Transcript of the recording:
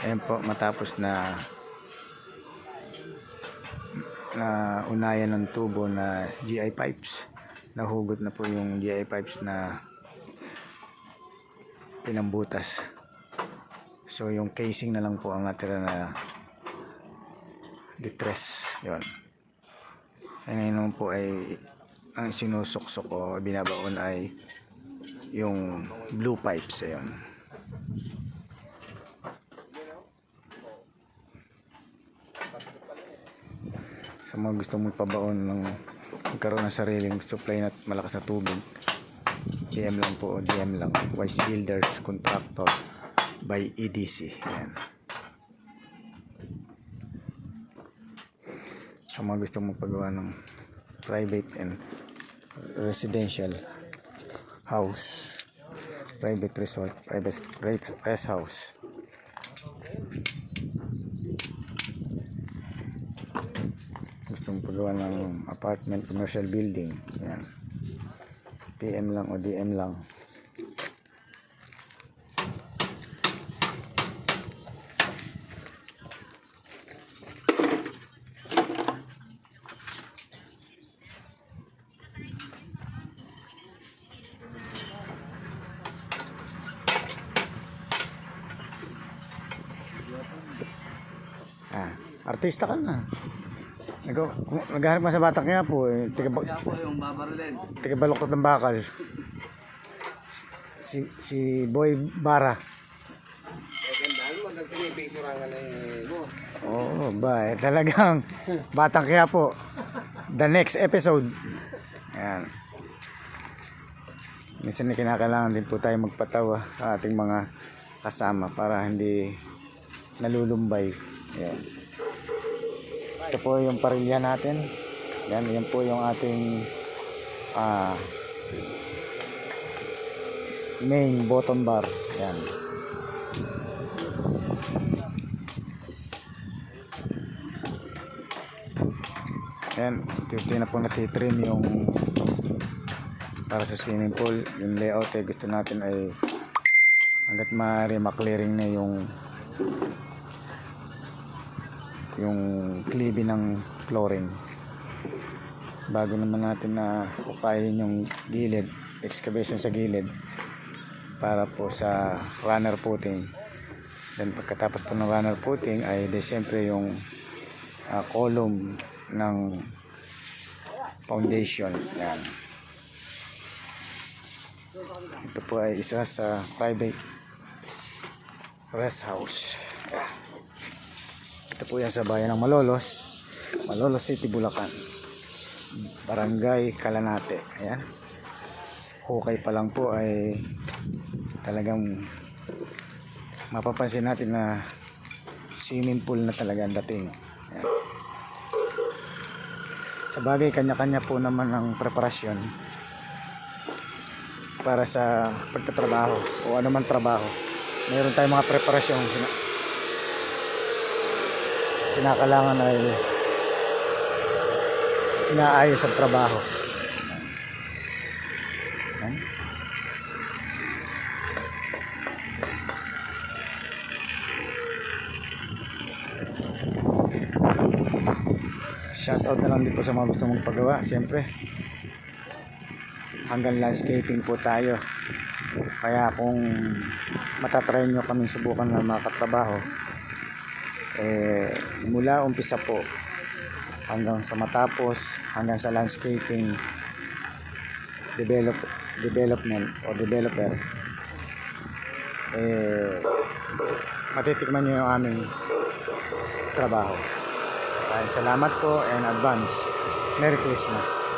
Ayan po, matapos na unayan ng tubo na GI pipes, nahugot na po yung GI pipes na pinambutas. So yung casing na lang po ang natira na distress. Yun. Ngayon naman po ay ang sinusuksok o binabaon ay yung blue pipes. Ayun. Sa mga gusto magpabaon ng magkaroon ng sariling supply na malakas na tubig, PM lang po o DM lang. Wise Builders Contractor by EDC. Ayan. Sa mga gusto magpagawa ng private and residential house, private resort, private rest house, gustong paggawa ng apartment, commercial building, yan, PM lang o DM lang. Artista ka na. Naghahanap ka sa Batang Quiapo eh. Tiga Baluktot ng Bakal. Si Boy Bara. Oo ba, talagang Batang Quiapo. The next episode. Ayan. Minsan kinakailangan din po tayo magpatawa sa ating mga kasama para hindi nalulumbay. Ayan. Ito po yung parilya natin. Yan po yung ating main bottom bar. Yan. Yan, ito na po natitrim yung para sa swimming pool. Yung layout ay gusto natin ay hanggat maaari maklearing na yung klibi ng flooring bago naman natin na ukayin yung gilid, excavation sa gilid para po sa runner footing. Then pagkatapos po ng runner footing ay siyempre yung column ng foundation. Yan. Ito po ay isa sa private rest house. Ito po yan sa bayan ng Malolos City, Bulacan, Barangay Calanate. Ayan. Hukay pa lang po ay talagang mapapansin natin na swimming pool na talaga ang dating. Ayan. Sa bagay, kanya-kanya po naman ang preparasyon para sa pagtatrabaho o anuman trabaho. Mayroon tayong mga preparasyon kinakailangan ay inaayos ang trabaho. Ayan. Shoutout na lang din po sa mga gusto mong paggawa. Siyempre hanggang landscaping po tayo, kaya kung matatry nyo kaming subukan na makatrabaho, mula umpisa po hanggang sa matapos, hanggang sa landscaping development o developer, matitikman nyo yung aming trabaho. Salamat po and advance Merry Christmas.